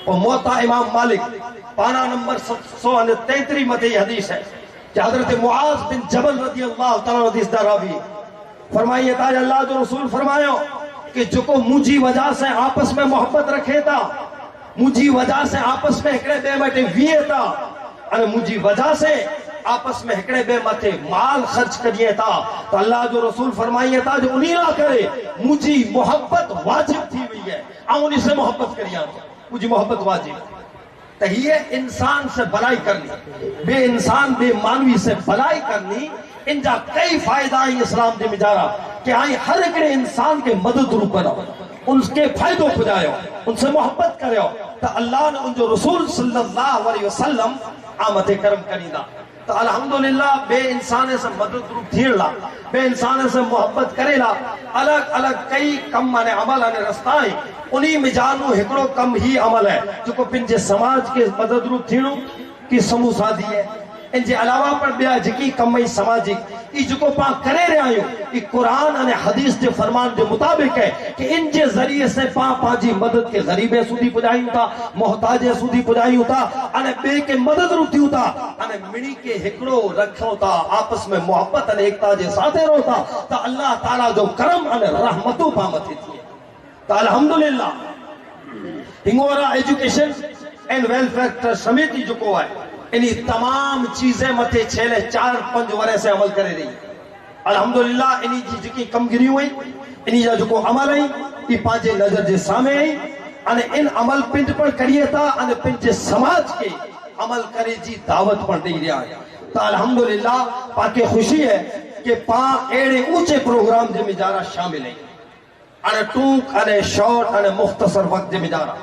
और मोता इमाम मालिक पाना नंबर 733 मथे हदीस है कि हजरत मुआज बिन जबल रजी अल्लाह तआला हदीस दा रावी फरमाइए ताज अल्लाह जो रसूल फरमायो कि जो मुझी वजह से आपस में मोहब्बत रखे था, मुझी वजह से आपस में हिकड़े बे मथे वीए था, अने मुझी वजह से आपस में हिकड़े बे मथे माल खर्च करिए था, तो अल्लाह जो रसूल फरमाइए था जो उन्हीं ना करे मुझी मोहब्बत वाजिब थी हुई है, उन्हीं से मोहब्बत करिए, मुझी मोहब्बत वाजिब। तो ये इंसान से भलाई करनी, बे इंसान बे मानवी से भलाई करनी, इनजा कई फायदा है इस्लाम जे मिजारा कि आई हर एक इंसान के मदद रू करो, उनके फायदो खुजायो, उनसे मोहब्बत करो, तो अल्लाह ने उन जो रसूल सल्लल्लाहु अलैहि वसल्लम आमते करम करीदा। तो अल्हम्दुलिल्लाह बे इंसान से मदद रू थीला, बे इंसान से मोहब्बत करेला, अलग अलग कई कम माने अमल अने रस्ता है, उन्हीं मिजानू हिकड़ो कम ही अमल है जो पिंजे समाज के मदद रू थीणो की समूह साधी है। इनके अलावा पर बिया जिकी कमई सामाजिक ई जो पा करे रहे आयो ई कुरान अने हदीस के फरमान के मुताबिक है कि इनके जरिए से पा पाजी मदद के गरीबे सुधी पुजायूं था, मोहताजे सुधी पुजायूं था, अने बे के मदद रुथियूं था, अने मिणी के हिकड़ो रखो था, आपस में मोहब्बत अने एकता जे साथे रहो था, तो अल्लाह ताला जो करम अने रहमतों पा मथे थी। तो अल्हम्दुलिल्लाह Hingora education and welfare trust समिति जो को है इन तमाम चीजें मथे छेले 4-5 वरे से अमल करे रही। अल्हम्दुलिल्लाह इन्हीं की जी कमगिरी हुई, इन्हीं जा जो अमल आई ई पांचे नजर जे सामे आई, अने इन अमल पिंड पर करिए था, अने पिंजे समाज के अमल करे जी दावत पर दे रहा है। तो अल्हम्दुलिल्लाह पाके खुशी है कि पा एड़े ऊंचे प्रोग्राम जे मिजारा शामिल है, अने टूक अने शॉर्ट अने मुख्तसर वक्त जे मिजारा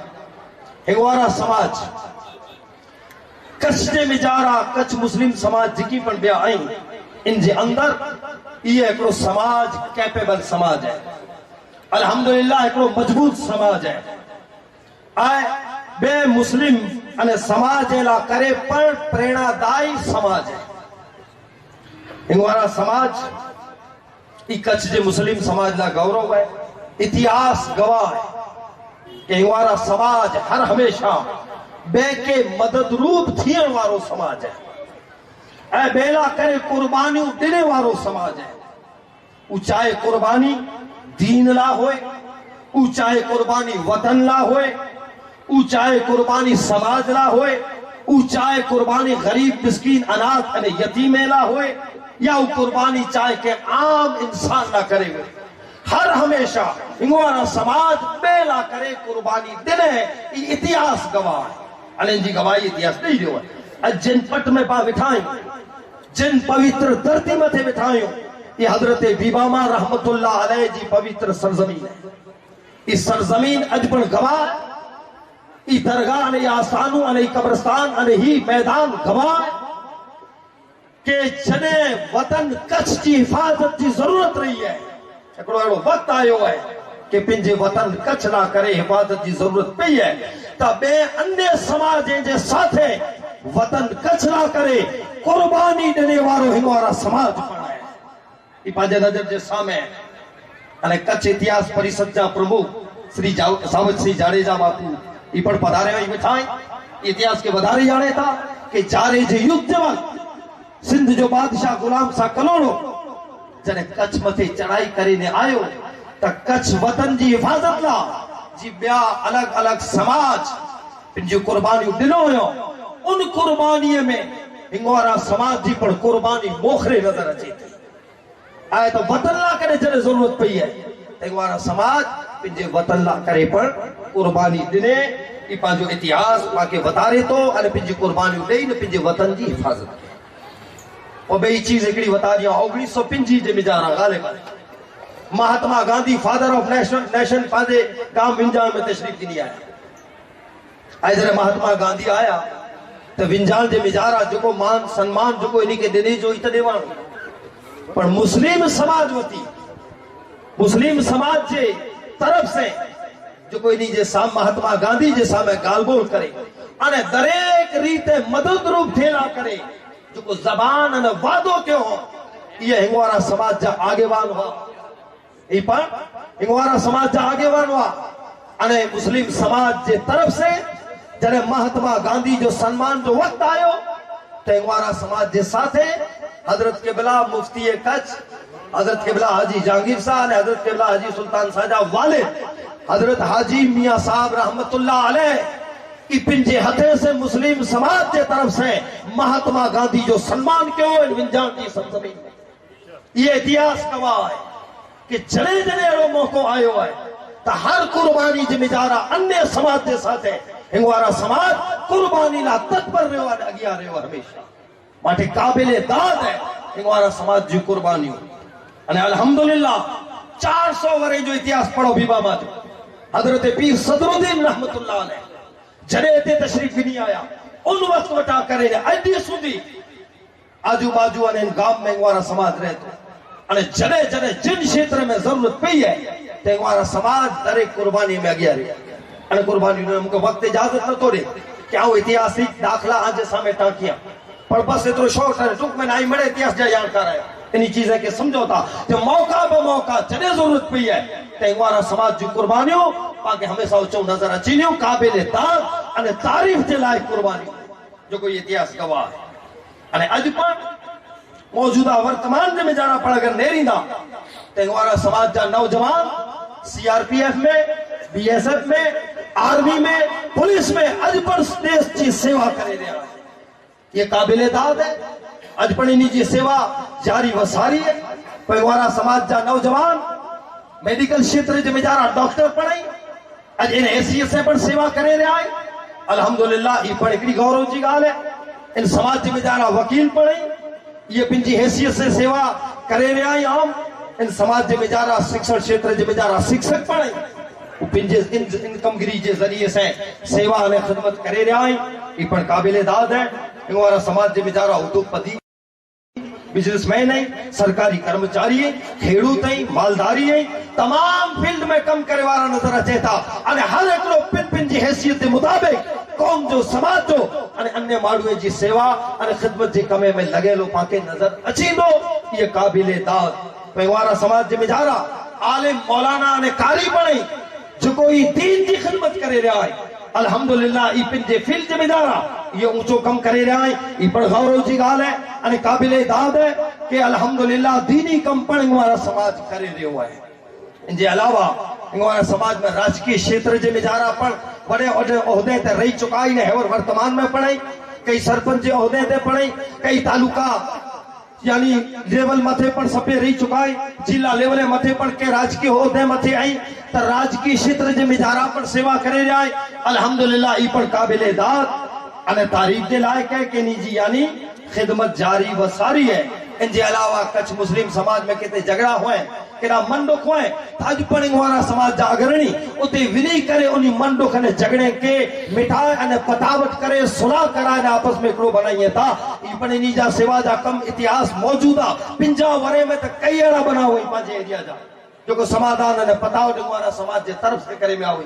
हिगवारा समाज कच्छ जे मिजारा कच्छ मुस्लिम समाज जिकी पण बिया आई इन जे अंदर ये एकड़ो समाज कैपेबल समाज है, अल्हम्दुलिल्लाह एकड़ो मजबूत समाज है। आए बे मुस्लिम अने समाज ला करे पर प्रेरणादायी समाज है। हिंगवारा समाज ई कच्छ जे मुस्लिम समाज ला गौरव है, इतिहास गवाह है कि हिंगवारा समाज हर हमेशा बे के मदद रूप थियण वारो समाज है, ऐ बेला करे कुर्बानियों देने वारो समाज है। ऊंचाए कुर्बानी दीन ला होए, ऊंचाए कुर्बानी वतन ला होए, ऊंचाए कुर्बानी समाज ला होए, ऊंचाए कुर्बानी गरीब मिस्कीन अनाथ अने यतीमे ला होए, या कुर्बानी चाहे के आम इंसान ना करे हुए, हर हमेशा हिंगवारा समाज बेला करे कुर्बानी देने इतिहास गवाह है। अने जी गवाही इतिहास नहीं दियो है। जिन पट में पा बिठाई, जिन पवित्र धरती मथे बिठायो, ये हजरत बीबामा रहमतुल्लाह अलैह जी पवित्र सरजमीन है। इस सरजमीन अजबन गवाह, ई दरगाह अने आसानू अने कब्रस्तान अने ही मैदान गवाह के जने वतन कच्छ की हिफाजत की जरूरत रही है। एकड़ो अहिड़ो वक्त आयो है कि पिंजे वतन कच्छ ना करे हिफाजत की जरूरत पई है, त बे अन्य समाज जे साथे वतन कच्छ ना करे कुर्बानी देने वारो हिंगवारा समाज पण है। ई पांजे नजर जे सामे अने कच्छ इतिहास परिषद जा प्रमुख श्री सावत सिंह जाडेजा बापू ई पण पधारे हुई मिठाई इतिहास के वधारे जाने था कि चारे जे युद्ध वक्त सिंध जो बादशाह गुलाम शाह कलोड़ो जने कच्छ मथे चढ़ाई करीने आयो त कच्छ वतन जी हिफाजत ला जी बिया अलग अलग समाज जो कुर्बानी दिनो हो, उन कुर्बानी में हिंगवारा समाज जी पर कुर्बानी मोखरे नजर अचे थी। आए तो वतन ला करे जने जरूरत पई है, हिंगवारा समाज पिंजे वतन ला करे पर कुर्बानी दिने ई पांजो इतिहास पाके वतारे तो अने पिंजी कुर्बानी देई ने पिंजे वतन जी हिफाजत। और बे चीज एकड़ी वता दिया 1950 जे मिजारा गालिब Mahatma Gandhi father of nation पांजे गांव विंजान में तशरीफ दी आया। इधर महात्मा गांधी आया तो विंजान जे मिजारा जो मान सम्मान जो इन्हीं के देने जो इत देवा, पर मुस्लिम समाज वती मुस्लिम समाज जे तरफ से जो इन्हीं जे साम महात्मा गांधी जे सामे गालबोल करे अने दरेक रीते मदद रूप थेला करे, जो जबान अने वादो क्यों हो, ये हिंगवारा समाज जा आगेवान हुआ, ई पर हिंगवारा समाज जा आगेवान हुआ अने मुस्लिम समाज जे तरफ से जॾहिं महात्मा गांधी जो सम्मान जो वक्त आयो त इंगवारा समाज जे साथे हजरत क़िबला मुफ्ती कच्छ, हजरत क़िबला हाजी जहांगीर साहब, हजरत क़िबला हाजी सुल्तान साजा वालिद हजरत हाजी मियां साहब रहमतुल्लाह अलैह की पिंजे हथे से मुस्लिम समाज के तरफ से महात्मा गांधी जो सम्मान क्यों विंजान की सरजमीन में। ये इतिहास गवाह है कि जड़े जड़े अड़ो मौको आयो है तो हर कुर्बानी जिम्मेदारा अन्य समाज के साथ है हिंगवारा समाज कुर्बानी ला तत्पर रहो अगिया रहो हमेशा माटे काबिले दाद है हिंगवारा समाज जी कुर्बानियों अने अल्हम्दुलिल्लाह 400 वरे जो इतिहास पढ़ो बीबा मां हजरत पीर सदरुद्दीन रहमतुल्लाह अलैह जड़े ते तशरीफ नहीं आया उन वक्त वटा करे अॼु सुधी आजू बाजू अने गांव में हिंगवारा समाज रहे तो अने जड़े जड़े जिन क्षेत्र में जरूरत पई है ते हिंगवारा समाज दरेक कुर्बानी में अगिया रहे अने कुर्बानी ने हमको वक्त इजाजत न तोड़े क्या वो ऐतिहासिक दाखला आज सामने टाकिया पर बस इतना शौक है टुक में नहीं मरे इतिहास जा जानकार है इन्हीं चीजें के समझौता जो मौका ब मौका जड़े जरूरत पई है ते हिंगवारा समाज जी कुर्बानियों पाके हमेशा उचो नजर अचीनियो काबिले दाद अने तारीफ के लायक कुर्बानी जो कोई इतिहास गवाह है अने अज पर मौजूदा वर्तमान में जाना पड़ अगर नेरींदा ते हिंगवारा समाज जा नौजवान सीआरपीएफ में बीएसएफ में आर्मी में पुलिस में अज पर देश की सेवा करे रहा है ये काबिले दाद है अज पर इन्हीं की सेवा जारी व सारी है हिंगवारा समाज जा नौजवान मेडिकल क्षेत्र में जारा डॉक्टर पढ़ाई अज इन हैसियत से पर सेवा करे रहा है अल्हम्दुलिल्लाह ये पर एक गौरव की गाल है इन समाज में जारा वकील पढ़ाई ये पिंजी हैसियत से सेवा करे रहा है आम इन समाज में जारा शिक्षण क्षेत्र में जारा शिक्षक पढ़ाई पिंजे इनकमगिरी के जरिए से सेवा और खिदमत करे रहा है ये पर काबिले दाद है हिंगवारा समाज में जारा उद्योगपति बिजनेसमैन है सरकारी कर्मचारी है खेडूत है मालधारी है तमाम फील्ड में कम करे वाला नजर अचे था अने हर एक लोग पिन पिन जी हैसियत के मुताबिक कौम जो समाज जो अने अन्य माण्हुए जी सेवा अने खिदमत जे कमे में लगेलो पाके नजर अचींदो ये काबिले दाद हिंगवारा समाज में जारा आलिम मौलाना अने कारी बणी जो कोई दीन की खिदमत करे रहा है अल्हम्दुलिल्लाह ई पिंजे फील्ड में जारा ये ऊंचो कम करे रहा है ई पर गौरव जी गाल है अने काबिले दाद है कि अल्हम्दुलिल्लाह दीनी कम पण हिंगवारा समाज करे रहो है इनके अलावा हिंगवारा समाज में राजकीय क्षेत्र जे में जारा पण बड़े ओहदे ते रही चुका ही है और वर्तमान में पढ़ाई कई सरपंच जे ओहदे ते पढ़ाई कई तालुका यानी लेवल मथे पर सभे रही चुका है जिला लेवल मथे पर के राजकीय होदे मथे आई त राजकीय क्षेत्र जे मिजारा पर सेवा करे रहा है अल्हम्दुलिल्लाह ई पर काबिले दाद अने तारीफ के लायक है कि निजी यानी खिदमत जारी व सारी है इनके अलावा कच्छ मुस्लिम समाज में कितने झगड़ा हुए केड़ा मन दुख हुए अज पण हिंगवारा समाज जा अग्रणी उते विनी करे उनी मन दुख ने झगड़े के मिठाई अने पतावट करे सुलह कराए आपस में एकड़ो बनाइए था ई पण इनी जा सेवा जा कम इतिहास मौजूदा 50 वरे में त कई अड़ा बना हुई पांजे एरिया जा जो को समाधान अने पतावट हिंगवारा समाज जे तरफ से करे में आवी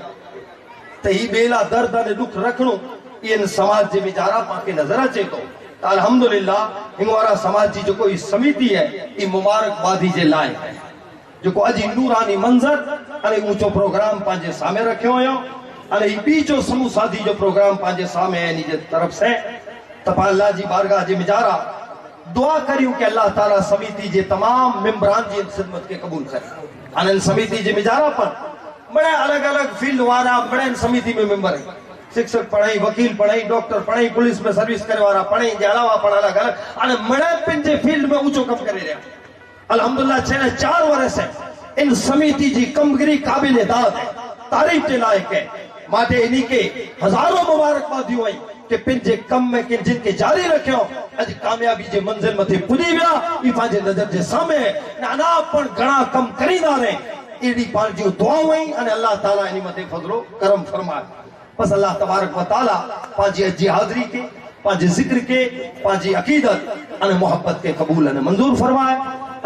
त ई बेला दर्द अने दुख रखणो इन समाज जे विचारा पाके नजर अचे तो अल्हम्दुलिल्लाह हिंगवारा समाज जी जो कोई समिति है ई मुबारकबादी जे लायक है जो को अजी नूरानी मंजर अने ऊंचो प्रोग्राम पांजे सामे रखियो होयो अने ई बीचो समूह साधी जो प्रोग्राम पांजे सामे है निजे तरफ से तपा अल्लाह जी बारगाह जे मिजारा दुआ करियो कि अल्लाह ताला समिति जे तमाम मेंबरान जी खिदमत के कबूल करे अने समिति जे मिजारा पर बड़े अलग-अलग फील्ड वाला बड़े समिति में मेंबर है शिक्षक पढ़ाई वकील पढ़ाई डॉक्टर पढ़ाई पुलिस में सर्विस करे वाला पढ़ाई जे अलावा पण अलग अलग अने मणे पिंजे फील्ड में ऊंचो कम करे रहा अल्हम्दुलिल्लाह छेले 4 वर्ष से इन समिति जी कमगिरी काबिले दाद है तारीफ के लायक है माटे इन्हीं के हजारों मुबारकबादी हुई कि पिंजे कम में कि जिनके जारी रखियो अज कामयाबी जे मंजिल मथे पुजी विया ई पांजे नजर जे सामे नाना पण घणा कम करींदा रहे एडी पाण जी दुआऊं आई अने अल्लाह ताला इनी मथे फजलो करम फरमाए बस अल्लाह तबारक व तआला पांजी अजी हाज़री के पांजी जिक्र के पांजी अकीदत अने मोहब्बत के कबूल अने मंजूर फरमाए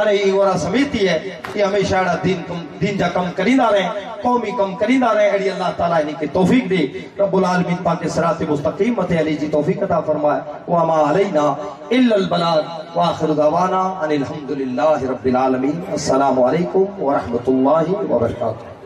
अने ये वरा समिति है ये हमेशा दीन जा कम करींदा रहे कौमी कम करींदा रहे अड़ी अल्लाह ताला इनके तौफीक दे रब्बुल आलमीन पाक सिरात मुस्तकीम मते अली जी तौफीक अता फरमाए व मा अलैना इल्लल बलाग व आखिर दवाना अनिल हम्दुलिल्लाहि रब्बिल आलमीन अस्सलामु अलैकुम व रहमतुल्लाहि व बरकातहू।